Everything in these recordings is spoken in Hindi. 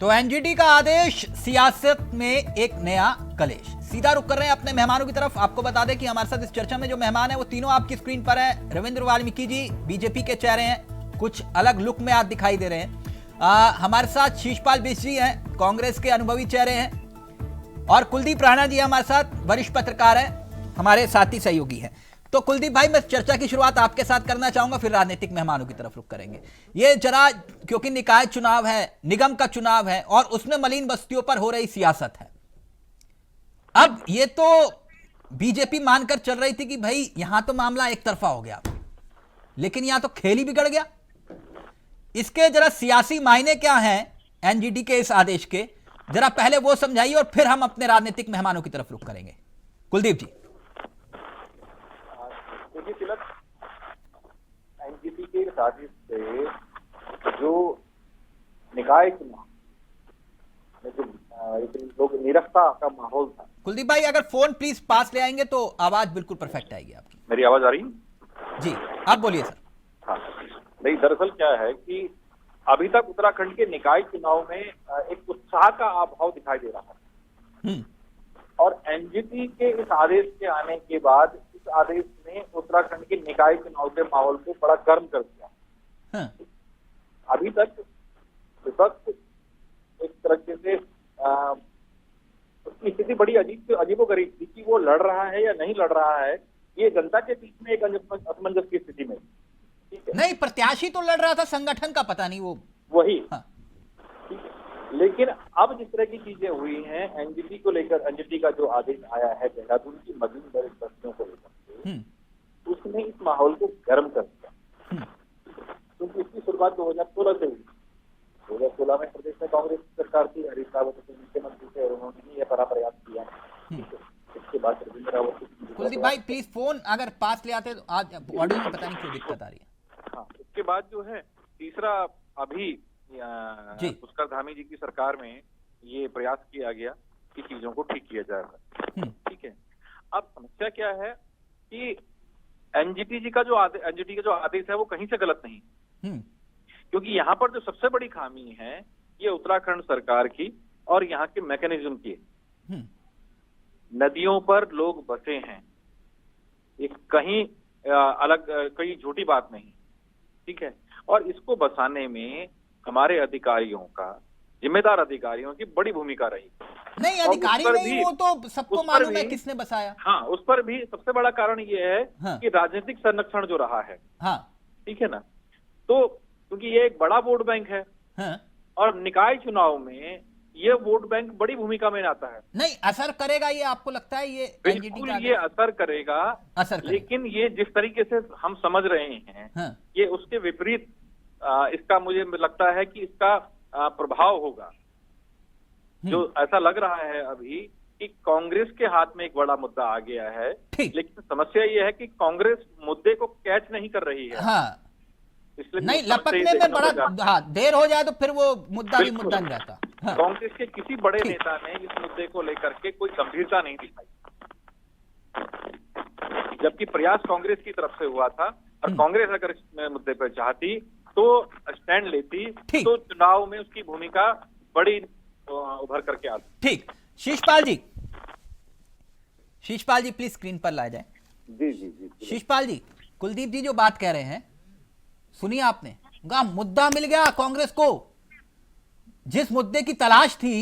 तो एनजीटी का आदेश, सियासत में एक नया कलेश। सीधा रुक कर रहे हैं अपने मेहमानों की तरफ। आपको बता दें कि हमारे साथ इस चर्चा में जो मेहमान है वो तीनों आपकी स्क्रीन पर है। रविंद्र वाल्मीकि जी बीजेपी के चेहरे हैं, कुछ अलग लुक में आज दिखाई दे रहे हैं। हमारे साथ शीशपाल बिष्ट जी हैं, कांग्रेस के अनुभवी चेहरे हैं। और कुलदीप राणा जी हमारे साथ वरिष्ठ पत्रकार हैं, हमारे साथी सहयोगी हैं। तो कुलदीप भाई, मैं चर्चा की शुरुआत आपके साथ करना चाहूंगा, फिर राजनीतिक मेहमानों की तरफ रुख करेंगे। ये जरा, क्योंकि निकाय चुनाव है, निगम का चुनाव है और उसमें मलिन बस्तियों पर हो रही सियासत है। अब ये तो बीजेपी मानकर चल रही थी कि भाई यहां तो मामला एक तरफा हो गया, लेकिन यहां तो खेल ही बिगड़ गया। इसके जरा सियासी मायने क्या हैं एनजीटी के इस आदेश के, जरा पहले वो समझाइए और फिर हम अपने राजनीतिक मेहमानों की तरफ रुख करेंगे। कुलदीप जी। तिलक, एनजीटी के आदेश से जो निकाय चुनाव में जो लोग निरखता का माहौल था। कुलदीप भाई, अगर फोन प्लीज पास ले आएंगे तो आवाज बिल्कुल परफेक्ट आएगी आपकी। मेरी आवाज आ रही है? जी, आप बोलिए सर। हाँ, नहीं, दरअसल क्या है कि अभी तक उत्तराखंड के निकाय चुनाव में एक उत्साह का अभाव दिखाई दे रहा है। और एनजीटी के इस आदेश के आने के बाद इस आदेश ने उत्तराखंड के निकाय चुनाव के माहौल को बड़ा गर्म कर दिया। अभी तक विपक्ष एक तरीके से उसकी स्थिति बड़ी अजीबोगरीब थी कि वो लड़ रहा है या नहीं लड़ रहा है, ये जनता के बीच में एक असमंजस की स्थिति में। ठीक है, नहीं, प्रत्याशी तो लड़ रहा था, संगठन का पता नहीं वो वही। हाँ। लेकिन अब जिस तरह की चीजें हुई हैं एनजीटी को लेकर, एनजीटी का जो आदेश आया है देहरादून की मलिन बस्तियों को लेकर, उसने इस माहौल को गर्म कर दिया। क्योंकि इसकी शुरुआत 2016 से हुई। 2016 में प्रदेश में कांग्रेस सरकार थी, हरीश रावत मुख्यमंत्री थे और उन्होंने ही ये बड़ा प्रयास किया। इसके बाद रविंद्र रावत। कुलदीप भाई प्लीज फोन अगर पास ले आते तो आज ऑडियो में पता नहीं क्यों दिक्कत आ रही है। हाँ, उसके बाद जो है तीसरा, अभी पुष्कर धामी जी की सरकार में ये प्रयास किया गया कि चीजों को ठीक किया जाएगा। ठीक है, अब समस्या क्या है कि एनजीटी का जो आदेश है वो कहीं से गलत नहीं, क्योंकि यहाँ पर जो सबसे बड़ी खामी है ये उत्तराखंड सरकार की और यहाँ के मैकेनिज्म की। नदियों पर लोग बसे हैं, ये कहीं अलग कोई झूठी बात नहीं। ठीक है, और इसको बसाने में हमारे अधिकारियों का, जिम्मेदार अधिकारियों की बड़ी भूमिका रही। नहीं, अधिकारी नहीं, वो तो सबको मालूम है किसने बसाया। हाँ, उस पर भी सबसे बड़ा कारण ये है कि राजनीतिक संरक्षण जो रहा है। हाँ, ठीक है ना, तो क्योंकि ये एक बड़ा वोट बैंक है। और निकाय चुनाव में ये वोट बैंक बड़ी भूमिका में आता है। नहीं, असर करेगा ये, आपको लगता है ये? बिल्कुल ये असर करेगा, लेकिन ये जिस तरीके से हम समझ रहे हैं ये उसके विपरीत इसका मुझे लगता है कि इसका प्रभाव होगा। जो ऐसा लग रहा है अभी कि कांग्रेस के हाथ में एक बड़ा मुद्दा आ गया है, लेकिन समस्या ये है कि कांग्रेस मुद्दे को कैच नहीं कर रही है। हाँ। इसलिए नहीं, लपकने में बड़ा देर हो जाए तो फिर वो मुद्दा भी मुद्दा नहीं रहता। हाँ। कांग्रेस के किसी बड़े नेता ने इस मुद्दे को लेकर के कोई गंभीरता नहीं दिखाई, जबकि प्रयास कांग्रेस की तरफ से हुआ था। और कांग्रेस अगर इस मुद्दे पर चाहती तो स्टैंड लेती तो चुनाव में उसकी भूमिका बड़ी उभर करके आती। ठीक, शीशपाल जी प्लीज स्क्रीन पर ला जाए। जी। शीशपाल जी, कुलदीप जी जो बात कह रहे हैं सुनिए आपने, मुद्दा मिल गया कांग्रेस को। जिस मुद्दे की तलाश थी,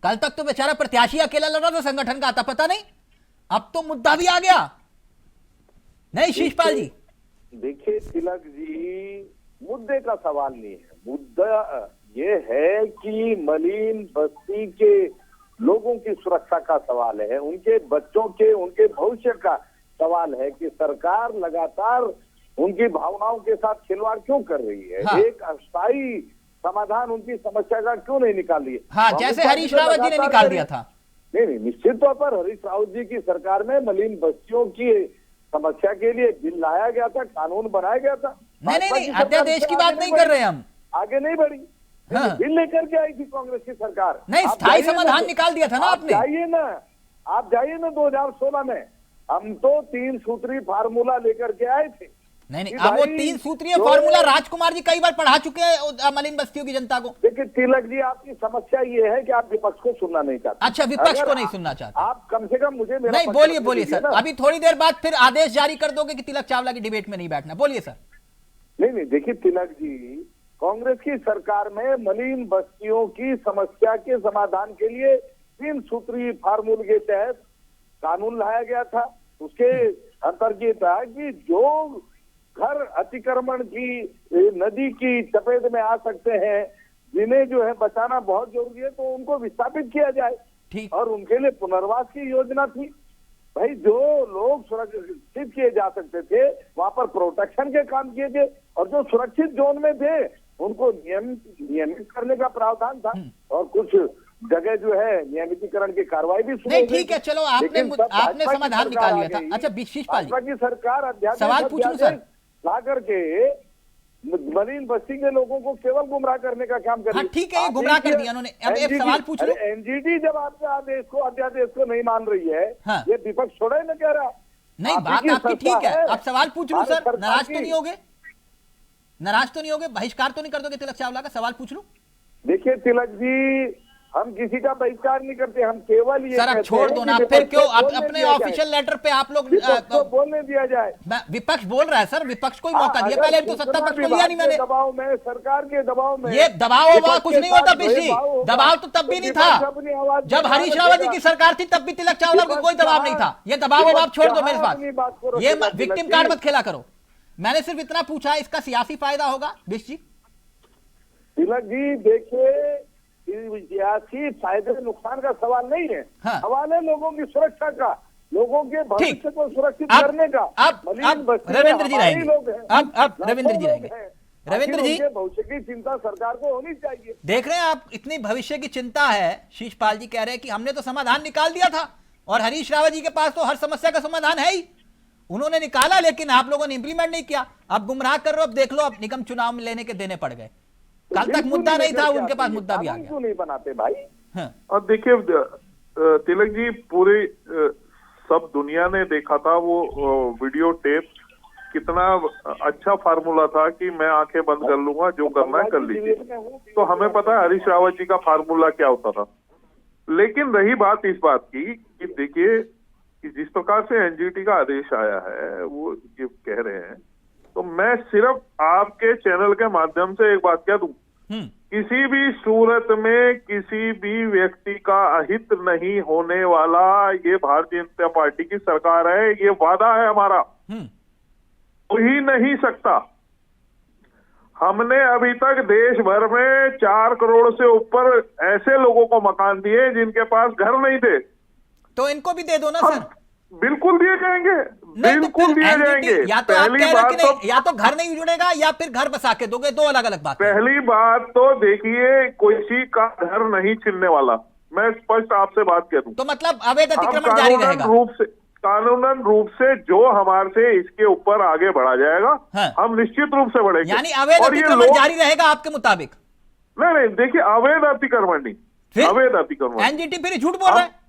कल तक तो बेचारा प्रत्याशी अकेला लड़ रहा था, संगठन का आता पता नहीं, अब तो मुद्दा भी आ गया। नहीं शीशपाल जी? देखिए तिलक जी, मुद्दे का सवाल नहीं है। मुद्दा ये है कि मलिन बस्ती के लोगों की सुरक्षा का सवाल है, उनके बच्चों के, उनके भविष्य का सवाल है कि सरकार लगातार उनकी भावनाओं के साथ खिलवाड़ क्यों कर रही है। हाँ। एक अस्थायी समाधान उनकी समस्या का क्यों नहीं निकाल लिया। हाँ, जैसे हरीश रावत जी ने निकाल दिया था। नहीं, निश्चित तौर पर हरीश रावत जी की सरकार में मलिन बस्तियों की समस्या के लिए बिल लाया गया था, कानून बनाया गया था। नहीं, अध्यादेश की बात नहीं कर रहे हम, आगे नहीं बढ़ी। हाँ। बिल लेकर के आई थी कांग्रेस की सरकार। नहीं, स्थायी समाधान निकाल दिया था ना आपने। आप जाइए ना 2016 में, हम तो 3 सूत्री फार्मूला लेकर के आए थे। नहीं नहीं, कि अब वो भाई 3 सूत्रीय जो- फॉर्मूला राजकुमार जी कई बार पढ़ा चुके हैं मलिन बस्तियों की जनता को। देखिए तिलक जी, आपकी समस्या ये है कि आप विपक्ष को सुनना नहीं चाहते। अच्छा, विपक्ष अगर को नहीं सुनना चाहते। आप कम से कम मुझे मेरा नहीं, पक्ष बोलिए रखने बोलिए दीजिए सर, ना। अभी थोड़ी देर बाद फिर आदेश जारी कर दोगे कि तिलक चावला की डिबेट में नहीं बैठना। बोलिए सर। नहीं, देखिए तिलक जी, कांग्रेस की सरकार में मलिन बस्तियों की समस्या के समाधान के लिए 3 सूत्रीय फार्मूले के तहत कानून लाया गया था। उसके अंतर्गत था कि जो घर अतिक्रमण की नदी की चपेट में आ सकते हैं, जिन्हें जो है बचाना बहुत जरूरी है, तो उनको विस्थापित किया जाए। ठीक। और उनके लिए पुनर्वास की योजना थी। भाई जो लोग सुरक्षित किए जा सकते थे वहां पर प्रोटेक्शन के काम किए गए, और जो सुरक्षित जोन में थे उनको नियमित करने का प्रावधान था। और कुछ जगह जो है नियमितीकरण की कार्रवाई भी शुरू नहीं हो गई ठीक है, थी। चलो आपने लेकिन तब आपने भाजपा की समाधान सरकार निकाल आ लिया था। गई। अच्छा शिषपाल भाजपा जी, की सरकार अध्यादेश सवाल पूछूं सर? ला करके मलिन बस्ती के लोगों को केवल गुमराह करने का काम कर हाँ, रही। ठीक है, ये आप गुमराह कर देखिए, दिया उन्होंने। अब एक NGT सवाल पूछ लूं? एनजीटी जब आपके अध्यादेश को नहीं मान रही है, हाँ। ये विपक्ष थोड़ा ही ना कह रहा। नहीं, आप ही बात की आपकी संस्था ठीक है। अब सवाल पूछ लूं भारत सर? सरकार नाराज तो की। नहीं होगे? नाराज तो नहीं होगे? बहिष्कार तो नहीं कर दोगे तिलक चावला का? सवाल पूछ लूं? देखिए तिलक जी, हम किसी का बहिष्कार नहीं करते, हम केवल ये सर अब कहते छोड़ हैं दो कि ना, विपक्ष फिर को क्यों बोलने अपने दिया जाए। ऑफिशियल लेटर पे आप लोग विपक्ष को बोलने दिया जाए। विपक्ष बोल रहा है सर, विपक्ष को ही मौका दिया। अगर पहले तो सत्ता सूचना पक्ष को लिया विभाग नहीं के मैंने। दबाव में, सरकार के दबाव में ये दबाव वबाव विपक्ष कुछ के नहीं होता साथ बिशी। भेदभाव होगा, दबाव तो तब भी नहीं था विपक्ष अपनी आवाज जब नहीं हरीश रावत जी उठाएगा। की सरकार थी, तब भी तिलक चावला को कोई दबाव नहीं था। ये दबाव वबाव छोड़ दो मेरे अपनी बात को पास। ये रखेगा तिलक विक्टिम जी। कार्ड मत खेला करो। मैंने सिर्फ इतना पूछा, इसका सियासी फायदा होगा बिश जी? तिलक जी देखिए, सियासी फायदे नुकसान का सवाल नहीं है। हाँ। सवाल है लोगों की सुरक्षा का, लोगों के भविष्य को सुरक्षित करने का। अब रविंद्र जी रहेंगे। अब रविंद्र जी रहेंगे। रविंद्र जी, भविष्य की चिंता सरकार को होनी चाहिए। देख रहे हैं आप, इतनी भविष्य की चिंता है। शीशपाल जी कह रहे हैं कि हमने तो समाधान निकाल दिया था, और हरीश रावत जी के पास तो हर समस्या का समाधान है ही। उन्होंने निकाला, लेकिन आप लोगों ने इंप्लीमेंट नहीं किया। अब गुमराह कर रहे हो। अब देख लो, अब निगम चुनाव में लेने के देने पड़ गए। कल तक मुद्दा नहीं था, उनके पास मुद्दा भी आ गया। क्यों नहीं बनाते भाई? हाँ। और देखिए तिलक जी, पूरी सब दुनिया ने देखा था वो वीडियो टेप। कितना अच्छा फार्मूला था कि मैं आंखें बंद कर लूंगा, जो करना है कर लीजिए। तो हमें पता है हरीश रावत जी का फार्मूला क्या होता था। लेकिन रही बात इस बात की कि देखिए कि जिस प्रकार से एनजीटी का आदेश आया है, वो ये कह रहे हैं, तो मैं सिर्फ आपके चैनल के माध्यम से एक बात कह दूं, किसी भी सूरत में किसी भी व्यक्ति का अहित नहीं होने वाला। ये भारतीय जनता पार्टी की सरकार है, ये वादा है हमारा, हो ही नहीं सकता। हमने अभी तक देश भर में 4 करोड़ से ऊपर ऐसे लोगों को मकान दिए जिनके पास घर नहीं थे। तो इनको भी दे दो ना सर। बिल्कुल दिए जाएंगे, नहीं, बिल्कुल तो दिए NGT जाएंगे। या तो आप पहली कह रहे बात कि नहीं, या तो घर नहीं जुड़ेगा या फिर घर बसा के दोगे, दो अलग अलग बात है। पहली बात तो देखिए, किसी का घर नहीं छीनने वाला, मैं स्पष्ट आपसे बात कह दूं। तो मतलब अवैध अतिक्रमण जारी रहेगा। कानूनन रूप से जो हमारे से इसके ऊपर आगे बढ़ा जाएगा, हाँ। हम निश्चित रूप से बढ़ेंगे। यानी अवैध और ये अतिक्रमण लोग, जारी रहेगा आपके मुताबिक? नहीं देखिए, अवैध अतिक्रमण नहीं, अवैध अतिक्रमण। एनजीटी फिर झूठ बोल रहा है।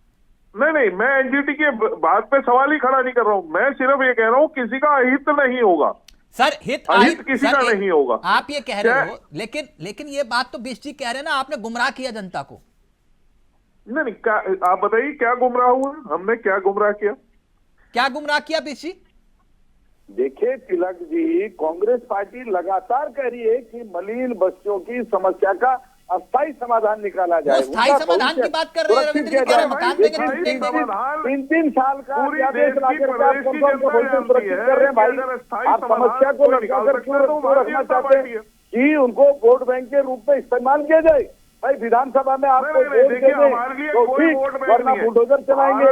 नहीं, मैं एनजीटी के बात पे सवाल ही खड़ा नहीं कर रहा हूं। मैं सिर्फ ये कह रहा हूं किसी का अहित नहीं होगा सर। अहित किसी का नहीं होगा। आप ये कह रहे हो, लेकिन ये बात तो बिश जी कह रहे हैं ना, आपने गुमराह किया जनता को। नहीं, क्या आप बताइए, क्या गुमराह हुआ? हमने क्या गुमराह किया? क्या गुमराह किया बिश जी? देखिए तिलक जी, कांग्रेस पार्टी लगातार कह रही है कि मलिन बस्तियों की समस्या का अस्थायी समाधान निकाला जाए। स्थायी समाधान की बात कर रहे हैं रविंद्र जी, कह रहे हैं मकान देंगे, तीन साल का अध्यादेश लाकर के आप कौन भविष्य सुरक्षित कर रहे हैं भाई? आप समस्या को लटकाकर क्यों रखना चाहते हैं कि उनको वोट बैंक के रूप में इस्तेमाल किया जाए? भाई विधानसभा में आपको वोट दे दें तो ठीक, वरना बुलडोजर चलाएंगे।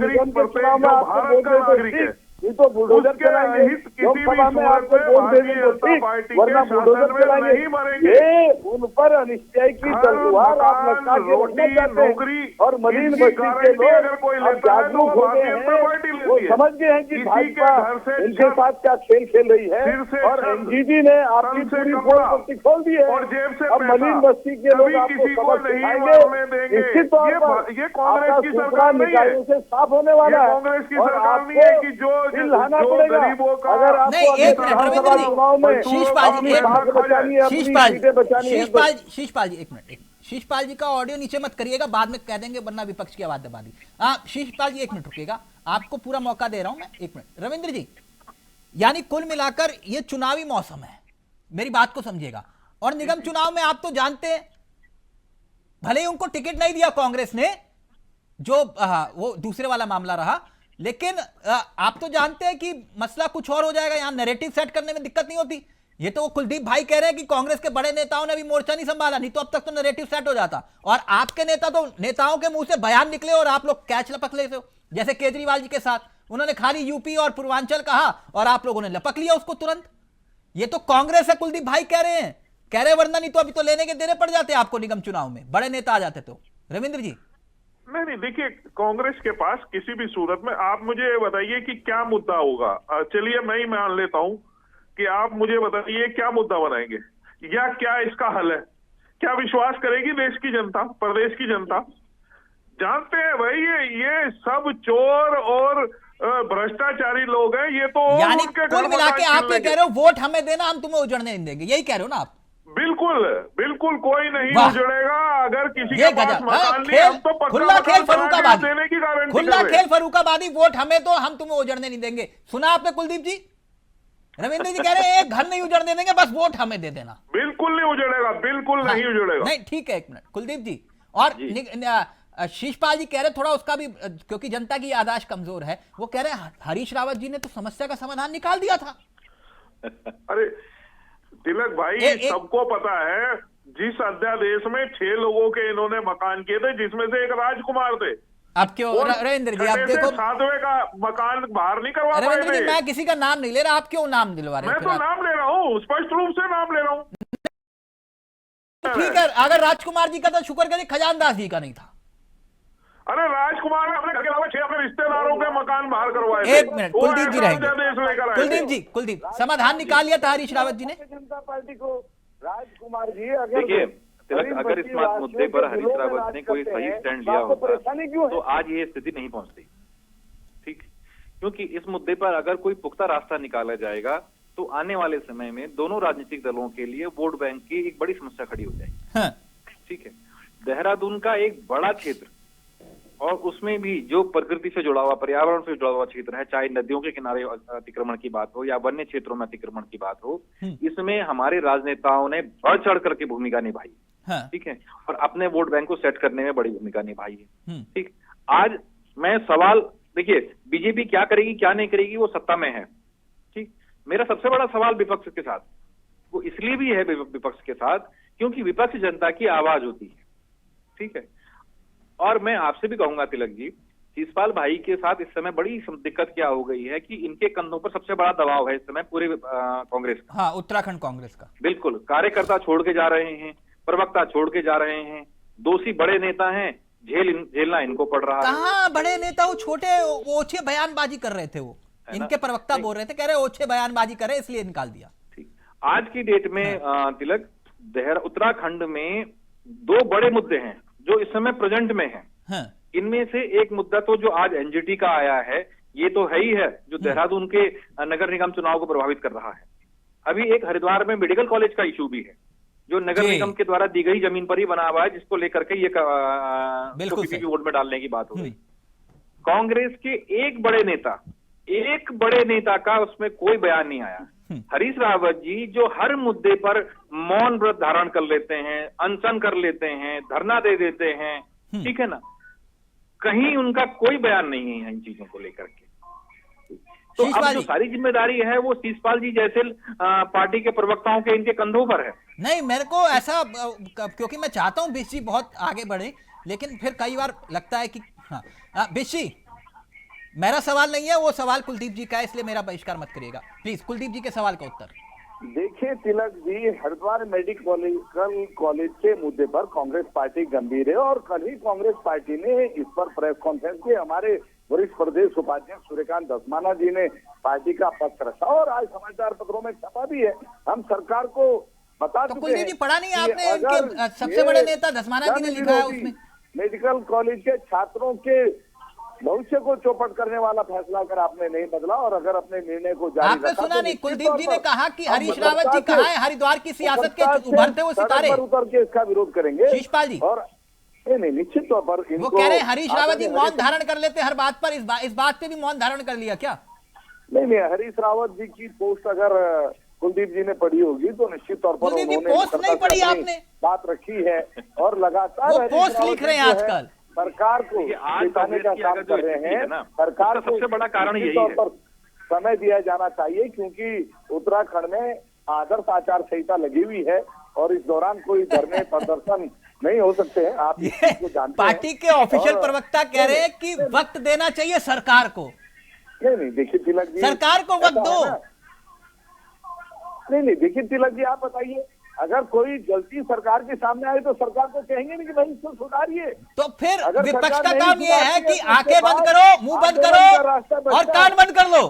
निगम के चुनाव में आपको वोट दे दो ठीक, ये तो बुलडोजर चलाएंगे। लोकसभा में आपको वोट दे देंगे तो ठीक, वरना बुलडोजर चलाएंगे। ये उन पर अनिश्चय की तलवार आप लटका के रखना चाहते हैं। और मलिन बस्ती के लोग अब जागरूक हो गए हैं, वो समझ गए हैं कि भाजपा इनके साथ क्या खेल खेल रही है। और एनजीटी ने आपकी पूरी पोल खोल दी है। अब मलिन बस्ती के लोग आपको सबक सिखाएंगे। निश्चित तौर पर आपका सूत्रा निकायों से साफ होने वाला है। और आपको चिल्लाना जो पड़ेगा। गरीबों का अगर आपको नहीं, अगले एक मिनट, विधानसभा रविंद्र जी, चुनाव में शीशपाल जी, अपनी एक भाग बचानी है, अपनी सीटें बचानी है तो शीशपाल जी एक मिनट, शीशपाल जी का ऑडियो नीचे मत करिएगा, बाद में कह देंगे वरना विपक्ष की आवाज दबा दी। शीशपाल जी एक मिनट रुकिएगा, आपको पूरा मौका दे रहा हूं मैं, एक मिनट। रविंद्र जी, यानी कुल मिलाकर ये चुनावी मौसम है, मेरी बात को समझिएगा, और निगम चुनाव में आप तो जानते हैं, भले ही उनको टिकट नहीं दिया कांग्रेस ने, जो वो दूसरे वाला मामला रहा, लेकिन आप तो जानते हैं कि मसला कुछ और हो जाएगा, यहां नैरेटिव सेट करने में दिक्कत नहीं होती। ये तो कुलदीप भाई कह रहे हैं कि कांग्रेस के बड़े नेताओं ने भी मोर्चा नहीं संभाला, नहीं तो अब तक तो नैरेटिव सेट हो जाता, और आपके नेता तो नेताओं के मुंह से बयान निकले और आप लोग कैच लपक लेते हो, जैसे केजरीवाल जी के साथ उन्होंने खाली यूपी और पूर्वांचल कहा और आप लोगों ने लपक लिया उसको तुरंत। ये तो कांग्रेस है, कुलदीप भाई कह रहे हैं, वरना नहीं तो अभी तो लेने के देने पड़ जाते आपको निगम चुनाव में, बड़े नेता आ जाते तो। रविंद्र जी, नहीं, देखिए, कांग्रेस के पास किसी भी सूरत में, आप मुझे बताइए कि क्या मुद्दा होगा। चलिए मैं ही मान लेता हूं कि आप मुझे बताइए क्या मुद्दा बनाएंगे या क्या इसका हल है। क्या विश्वास करेगी देश की जनता, प्रदेश की जनता? जानते हैं भाई, ये सब चोर और भ्रष्टाचारी लोग हैं। ये तो यानी उनके कुल घर मिला के मकान आप छीन ये लेंगे। कह रहे हो वोट हमें देना, हम तुम्हें उजड़ने नहीं देंगे, यही कह रहे हो ना आप? बिल्कुल बिल्कुल, कोई नहीं वाह। उजड़ेगा। अगर किसी ये के पास गजब, मकान नहीं, खेल, हम तो पक्का खुला खेल मकान बना के फर्रुखाबादी, देने की गारंटी खुला कर रहे खेल हैं। फर्रुखाबादी, वोट हमें तो हम तुम्हें उजड़ने नहीं देंगे। सुना आपने कुलदीप जी? रविंद्र जी कह रहे हैं एक घर नहीं उजड़ने देंगे, बस वोट हमें दे देना। बिल्कुल नहीं उजड़ेगा, बिल्कुल नहीं उजड़ेगा। नहीं, ठीक है, एक मिनट कुलदीप जी, और शीशपाल जी कह रहे थोड़ा उसका भी, क्योंकि जनता की याददाश्त कमजोर है, वो कह रहे हैं हरीश रावत जी ने तो समस्या का समाधान निकाल दिया था। अरे तिलक भाई, सबको पता है, जिस अध्यादेश में 6 लोगों के इन्होंने मकान किए थे, जिसमें से एक राजकुमार थे, अब क्यों रविंद्र जी, आप देखो 7वें का मकान बाहर नहीं करवा पाए रविंद्र जी, थे। मैं किसी का नाम नहीं ले रहा, आप क्यों नाम दिलवा रहे मैं हैं? तो नाम ले रहा हूँ, स्पष्ट रूप से नाम ले रहा हूँ। ठीक है, अगर राजकुमार जी का तो शुक्र करिए खजानदास जी का नहीं था। अरे राजकुमार ने अपने घर के अलावा 6 अपने रिश्तेदारों के मकान बाहर करवाए थे। एक मिनट, कुलदीप जी रहेंगे। अध्यादेश लेकर आए कुलदीप थे। जी, कुलदीप, समाधान निकाल लिया था हरीश रावत जी ने? जनता पार्टी को राजकुमार जी, अगर देखिए तिलक, अगर इस मुद्दे पर हरीश रावत ने कोई सही स्टैंड लिया होता परेशानी क्यों तो आज ये स्थिति नहीं पहुंचती। ठीक, क्योंकि इस मुद्दे पर अगर कोई पुख्ता रास्ता निकाला जाएगा तो आने वाले समय में दोनों राजनीतिक दलों के लिए वोट बैंक की एक बड़ी समस्या खड़ी हो जाएगी। हाँ। ठीक है, देहरादून का एक बड़ा क्षेत्र और उसमें भी जो प्रकृति से जुड़ा हुआ, पर्यावरण से जुड़ा हुआ क्षेत्र है, चाहे नदियों के किनारे अतिक्रमण की बात हो या वन्य क्षेत्रों में अतिक्रमण की बात हो, इसमें हमारे राजनेताओं ने बढ़ चढ़ करके भूमिका निभाई। हाँ। ठीक है, और अपने वोट बैंक को सेट करने में बड़ी भूमिका निभाई है। ठीक, आज मैं सवाल, देखिए बीजेपी क्या करेगी क्या नहीं करेगी वो सत्ता में है। ठीक, मेरा सबसे बड़ा सवाल विपक्ष के साथ, वो इसलिए भी है विपक्ष के साथ क्योंकि विपक्ष जनता की आवाज होती है। ठीक है, और मैं आपसे भी कहूंगा तिलक जी, शीशपाल भाई के साथ इस समय बड़ी दिक्कत क्या हो गई है कि इनके कंधों पर सबसे बड़ा दबाव है इस समय पूरे कांग्रेस का। हाँ, उत्तराखंड कांग्रेस का। बिल्कुल, कार्यकर्ता छोड़ के जा रहे हैं, प्रवक्ता छोड़ के जा रहे हैं, दोषी बड़े नेता हैं, झेलना इनको पड़ रहा है। कहाँ बड़े नेता, वो छोटे ओछे बयानबाजी कर रहे थे, वो इनके प्रवक्ता बोल रहे थे, कह रहे ओछे बयानबाजी कर रहे इसलिए निकाल दिया। ठीक, आज की डेट में तिलक, उत्तराखंड में 2 बड़े मुद्दे हैं जो इस समय प्रेजेंट में हैं। हाँ। इनमें से एक मुद्दा तो जो आज एनजीटी का आया है, ये तो है ही है, जो देहरादून के नगर निगम चुनाव को प्रभावित कर रहा है। अभी एक हरिद्वार में मेडिकल कॉलेज का इशू भी है, जो नगर निगम के द्वारा दी गई जमीन पर ही बना हुआ है, जिसको लेकर के ये पीपीपी वोट में डालने की बात हो रही। कांग्रेस के एक बड़े नेता का उसमें कोई बयान नहीं आया। हरीश रावत जी जो हर मुद्दे पर मौन व्रत धारण कर लेते हैं, अनशन कर लेते हैं, धरना दे देते हैं, ठीक है ना, कहीं उनका कोई बयान नहीं है इन चीजों को लेकर के। तो अब जो सारी जिम्मेदारी है वो शीशपाल जी जैसे पार्टी के प्रवक्ताओं के इनके कंधों पर है। नहीं, मेरे को ऐसा, क्योंकि मैं चाहता हूं बिशी बहुत आगे बढ़े, लेकिन फिर कई बार लगता है कि हाँ बिशी, मेरा सवाल नहीं है, वो सवाल कुलदीप जी का है, इसलिए मेरा बहिष्कार मत करिएगा प्लीज। कुलदीप जी के सवाल का उत्तर। देखिए तिलक जी, हरिद्वार मेडिकल कॉलेज के मुद्दे पर कांग्रेस पार्टी गंभीर है और कल ही कांग्रेस पार्टी ने इस पर प्रेस कॉन्फ्रेंस की हमारे वरिष्ठ प्रदेश उपाध्यक्ष सूर्यकांत धस्माना जी ने पार्टी का पक्ष रखा और आज समाचार पत्रों में छपा भी है। हम सरकार को बता चुके हैं। कुलदीप जी, पढ़ा नहीं आपने, इनके सबसे बड़े नेता धस्माना जी ने लिखा है उसमें, मेडिकल कॉलेज के छात्रों के भविष्य को चौपट करने वाला फैसला अगर आपने नहीं बदला और अगर अपने निर्णय को जारी आपने रखा, सुना तो नहीं निश्चित कुलदीप तौर जी ने पर कहा कि हम हरीश रावत जी सत्ता कहा से- है हरिद्वार की सियासत के सत्ता से उभरते हुए सड़क सितारे। पर उतर के इसका विरोध करेंगे शीशपाल जी। और नहीं, निश्चित तौर पर वो इनको कह रहे हैं हरीश रावत जी आदरणीय मौन धारण कर लेते हर बात पर, इस बात पे भी मौन धारण कर लिया क्या? नहीं, हरीश रावत जी की पोस्ट अगर कुलदीप जी ने पढ़ी होगी तो निश्चित तौर पर कुलदीप जी उन्होंने पोस्ट नहीं पढ़ी अपनी आपने? बात रखी है और लगातार वो हरीश पोस्ट रावत लिख जी रहे हैं जो है, आजकल। सरकार को ये आज जिताने का कांग्रेस की काम अगर जो कर रहे स्थिति हैं। है ना, सरकार उसका को सबसे बड़ा कारण निश्चित यही तौर है। पर समय दिया जाना चाहिए, क्योंकि उत्तराखंड में आदर्श आचार संहिता लगी हुई है और इस दौरान कोई धरने प्रदर्शन नहीं हो सकते हैं। आप इस चीज को जानते हैं। पार्टी के ऑफिशियल और- प्रवक्ता कह रहे हैं कि वक्त देना चाहिए सरकार को। नहीं, देखिए तिलक जी, सरकार को वक्त ऐसा है दो। ना। नहीं, देखिए तिलक जी, आप बताइए, अगर कोई गलती सरकार के सामने आए तो सरकार को कहेंगे नहीं कि भाई इसको सुधारिए। तो फिर अगर विपक्ष सरकार का नहीं काम यह है सुधारती कि है तो उसके आंखें बंद बाद करो, मुंह बंद आंदोलन का रास्ता करो बचता और है। कान बंद कर लो।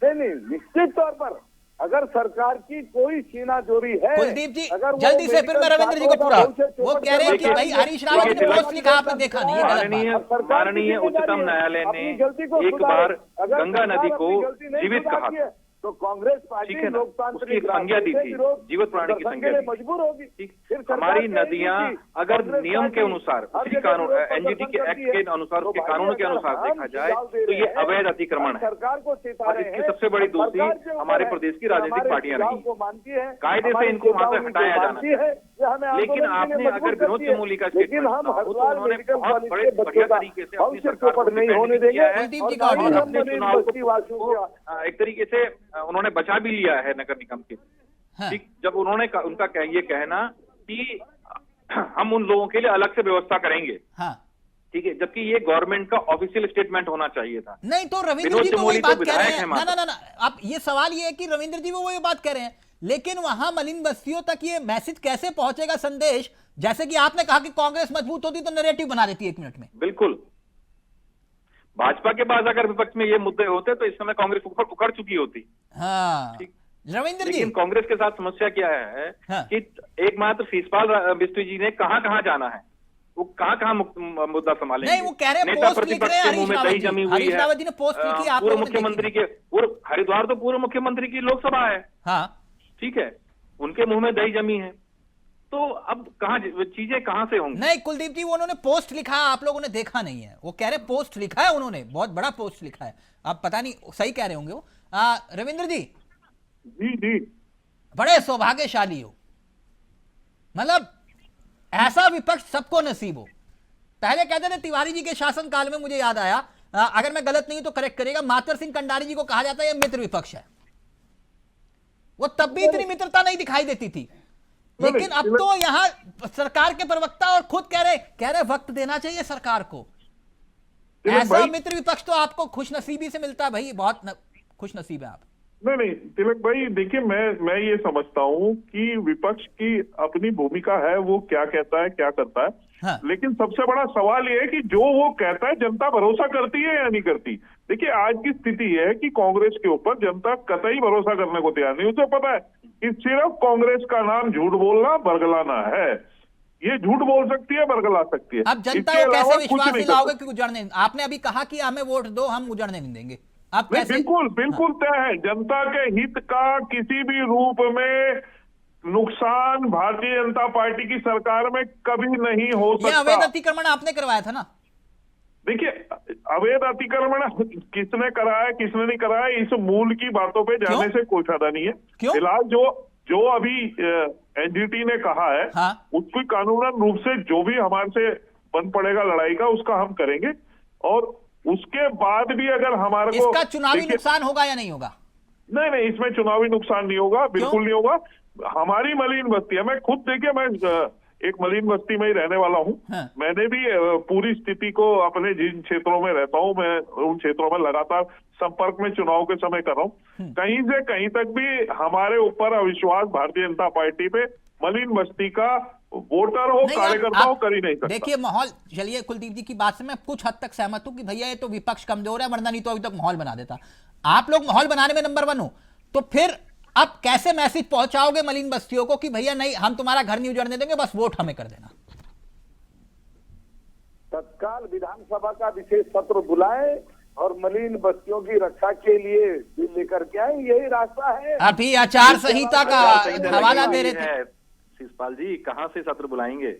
नहीं, निश्चित तौर पर अगर सरकार की कोई सीनाजोरी है, कुलदीप जी अगर वो जल्दी से फिर मैं मेडिकल रविंद्र जी को छात्रों पूरा का भविष्य वो चौपट कह रहे हैं कि करना भाई चाहिए। हरीश रावत ने देखिए, पोस्ट लिखा आपने देखा नहीं, ये गलत माननीय बात। सरकार माननीय की उच्चतम जिम्मेदारी है। न्यायालय ने अपनी गलती को एक सुधारे। बार अगर गंगा सरकार नदी को अपनी गलती नहीं जीवित कहा सुधारती था। है, तो कांग्रेस पार्टी ठीक है ना, लोकतांत्रिक उसकी एक संज्ञा दी रास्ते थी, से विरोध जीवित प्राणी की प्रदर्शन संज्ञा के लिए दी। मजबूर होगी। ठीक, फिर सरकार हमारी कहेगी नदियां कि अगर कांग्रेस नियम के पार्टी अनुसार हर उसी जगह कानून विरोध एनजीटी के प्रदर्शन एक्ट करती है। के अनुसार तो उसके भाई, कानून के अगर अनुसार हम देखा जाए सुझाव दे तो ये रहे हैं, अवैध अतिक्रमण है। सरकार को चेता और रहे इसकी हैं, सबसे बड़ी दोषी सरकार के ऊपर हमारे है प्रदेश की कि राजनीतिक हमारे पार्टियां सुझाव नहीं। को मानती है, कायदे से हमारी इनको वहां से चेतावनी को हटाया जाना मानती है, ये हमें लेकिन आंदोलन के आपने लिए अगर मजबूर विनोद करती है। चमोली का लेकिन स्टेटमेंट हम सुना हो तो हरिद्वार उन्होंने मेडिकल बहुत कॉलेज बड़े के बढ़िया बच्चों का तरीके से अपनी भविष्य सरकार को चौपट नहीं defend होने भी किया देंगे है कुलदीप और जी का ना ही ऑडियो। हम अपने मरीन चुनाव बस्ती वासियों को के एक तरीके से उन्होंने बचा भी लिया है नगर निगम के। हाँ। ठीक, जब उन्होंने उनका ये कहना कि हम उन लोगों के लिए अलग से व्यवस्था करेंगे, हाँ ठीक है, जबकि ये गवर्नमेंट का ऑफिशियल स्टेटमेंट होना चाहिए था। नहीं तो रविंद्र विनोद जी तो वही चमोली तो बात कह रहे विधायक हैं। हैं ना मात्र। ना ना ना आप ये सवाल ये है कि रविंद्र जी वो वही बात कह रहे हैं, लेकिन वहां मलिन बस्तियों तक ये मैसेज कैसे पहुंचेगा संदेश, जैसे कि आपने कहा कि कांग्रेस मजबूत होती तो नैरेटिव बना देती 1 मिनट में। बिल्कुल, भाजपा के पास अगर विपक्ष में ये मुद्दे होते तो इस समय कांग्रेस उखड़ चुकी होती। हाँ ठीक। रविंद्र जी लेकिन कांग्रेस के साथ समस्या क्या है हाँ। कि एकमात्र शिशपाल बिस्ट्री जी ने कहां जाना है, वो कहां मुद्दा संभालेंगे। नहीं, वो कह रहे हैं नेता पोस्ट लिख प्रतिपक्ष रहे हैं के मुंह में हरीश दही रावत जमी जी। हुई हरीश है। रावत जी ने पोस्ट लिखी, आप पूर्व लोगों ने देखी मुख्यमंत्री के हरिद्वार तो पूर्व मुख्यमंत्री की लोकसभा है, हाँ ठीक है, उनके मुंह में दही जमी है, तो अब चीजें कहां से होंगी। नहीं कुलदीप जी वो उन्होंने पोस्ट लिखा है, आप लोगों ने देखा नहीं है। वो कह रहे पोस्ट लिखा है उन्होंने, बहुत बड़ा पोस्ट लिखा है। आप पता नहीं सही कह रहे होंगे वो। रविंद्र जी जी बड़े सौभाग्यशाली हो, मतलब ऐसा विपक्ष सबको नसीब हो। पहले कहते थे तिवारी जी के शासन काल में, मुझे याद आया, अगर मैं गलत नहीं हूं तो करेक्ट करेगा, मातर सिंह कंडारी जी को कहा जाता है ये मित्र विपक्ष है। वो तब भी इतनी मित्रता नहीं दिखाई देती थी, लेकिन अब तो यहां सरकार के प्रवक्ता और खुद कह रहे वक्त देना चाहिए सरकार को। ऐसा मित्र विपक्ष तो आपको खुशनसीबी से मिलता है भाई, बहुत खुश नसीब है आप। नहीं तिलक भाई, देखिए मैं ये समझता हूँ कि विपक्ष की अपनी भूमिका है, वो क्या कहता है क्या करता है। हाँ। लेकिन सबसे बड़ा सवाल ये है कि जो वो कहता है जनता भरोसा करती है या नहीं करती। देखिए आज की स्थिति है कि कांग्रेस के ऊपर जनता कतई भरोसा करने को तैयार नहीं। उसे पता है कि सिर्फ कांग्रेस का नाम झूठ बोलना बरगलाना है, ये झूठ बोल सकती है बरगला सकती है। अब जनता इसके को कैसे अलावा कुछ विश्वास नहीं कर दिलाओगे सकती। कि उजड़ने, आपने अभी कहा कि हमें वोट दो हम उजड़ने नहीं देंगे, आप नहीं, कैसे? बिल्कुल तय है। जनता के हित का किसी भी रूप में नुकसान भारतीय जनता पार्टी की सरकार में कभी नहीं हो ये अवैध सकता। अतिक्रमण आपने करवाया था ना? देखिए अवैध अतिक्रमण किसने कराया किसने नहीं कराया, इस मूल की बातों पे जाने से कोई फायदा नहीं है। क्यों? फिलहाल जो अभी एनजीटी ने कहा है, हाँ। उसको कानूनन रूप से जो भी हमारे से बन पड़ेगा लड़ाई का, उसका हम करेंगे। और उसके बाद भी अगर हमारे को इसका चुनावी नुकसान होगा या नहीं होगा? नहीं, इसमें चुनावी नुकसान नहीं होगा, बिल्कुल नहीं होगा। हमारी मलिन बस्ती है, मैं खुद देखिए, मैं एक मलिन बस्ती में ही रहने वाला हूँ। हाँ। मैंने भी पूरी स्थिति को अपने जिन क्षेत्रों में रहता हूँ, मैं उन क्षेत्रों में लगातार संपर्क में चुनाव के समय कर रहा हूँ। कहीं से कहीं तक भी हमारे ऊपर अविश्वास भारतीय जनता पार्टी पे मलिन बस्ती का वोटर हो नहीं, कार्यकर्ता हो आप कर ही नहीं सकता। देखिए माहौल, चलिए कुलदीप जी की बात से मैं कुछ हद तक सहमत हूं कि भैया ये तो विपक्ष कमजोर है, वरना नहीं तो अभी तक माहौल बना देता। आप लोग माहौल बनाने में नंबर 1 हो, तो फिर अब कैसे मैसेज पहुंचाओगे मलिन बस्तियों को कि भैया नहीं हम तुम्हारा घर नहीं उजड़ने देंगे, बस वोट हमें कर देना? तत्काल विधानसभा का विशेष सत्र बुलाए और मलिन बस्तियों की रक्षा के लिए बिल लेकर के आए, यही रास्ता है। अभी आचार संहिता का हवाला दे रहे थे शिषपाल जी, कहाँ से सत्र बुलाएंगे?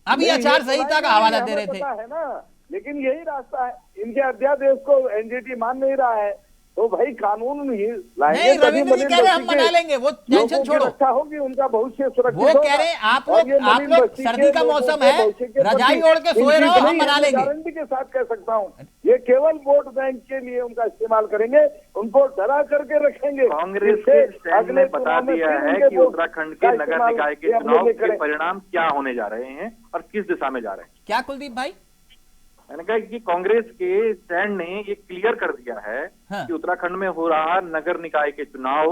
अभी आचार संहिता का हवाला दे रहे थे। पता है ना, लेकिन यही रास्ता है। इनके अध्यादेश को एनजीटी मान नहीं रहा है, तो भाई कानून ही लाएंगे। नहीं, रविंद्र जी कह रहे हम बना लेंगे, वो टेंशन छोड़ो। अच्छा होगी, उनका भविष्य सुरक्षित वो कह रहे हैं आप लोग सर्दी का मौसम है, रजाई ओढ़ के सोए रहो, हम बना लेंगे। गारंटी के साथ कह सकता हूँ, ये केवल वोट बैंक के लिए उनका इस्तेमाल करेंगे, उनको डरा करके रखेंगे। कांग्रेस के स्टैंड ने बता दिया है कि उत्तराखंड के नगर निकाय के चुनाव के परिणाम क्या होने जा रहे हैं और किस दिशा में जा रहे हैं। क्या कुलदीप भाई? मैंने कहा कि कांग्रेस के स्टैंड ने ये क्लियर कर दिया है कि उत्तराखंड में हो रहा नगर निकाय के चुनाव,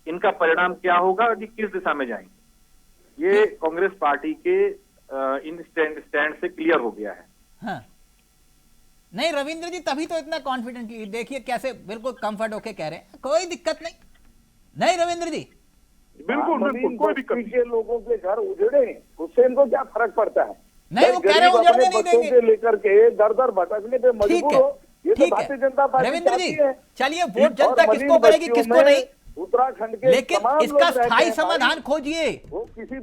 इनका परिणाम क्या होगा और ये किस दिशा में जाएंगे। ये कांग्रेस पार्टी के इन स्टैंड से क्लियर हो गया है। हाँ। नहीं रविंद्र जी, तभी तो इतना कॉन्फिडेंटली देखिए कैसे बिल्कुल कंफर्ट होके कह रहे हैं, कोई दिक्कत नहीं। नहीं रविंद्र जी, बिल्कुल कोई दिक्कत नहीं। के लोगों के घर उजड़े, उससे इनको क्या फर्क पड़ता है? नहीं वो कह रहे हैं उजड़ने नहीं देंगे। लेकर के दर दर भटकने पे मजबूर हो, ये तो भारतीय जनता पार्टी रविंद्र जी, है। चलिए वोट जनता किसको करेगी किसको नहीं, उत्तराखंड के लेकिन इसका स्थायी समाधान खोजिए।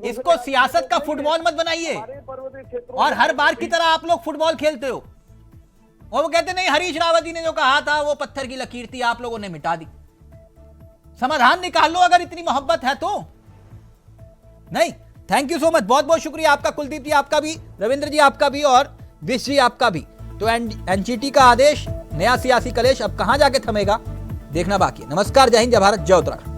इसको सियासत का फुटबॉल मत बनाइए और हर बार की तरह आप लोग फुटबॉल खेलते हो। और वो कहते नहीं, हरीश रावत जी ने जो कहा था वो पत्थर की लकीर थी, आप लोगों ने मिटा दी। समाधान निकाल लो अगर इतनी मोहब्बत है तो। नहीं, थैंक यू सो मच, बहुत बहुत शुक्रिया आपका कुलदीप जी, आपका भी, रविंद्र जी आपका भी और विश जी आपका भी। तो एनजीटी का आदेश, नया सियासी कलेश अब कहां जाके थमेगा देखना बाकी है। नमस्कार, जय हिंद, जय भारत, जय उत्तराखंड।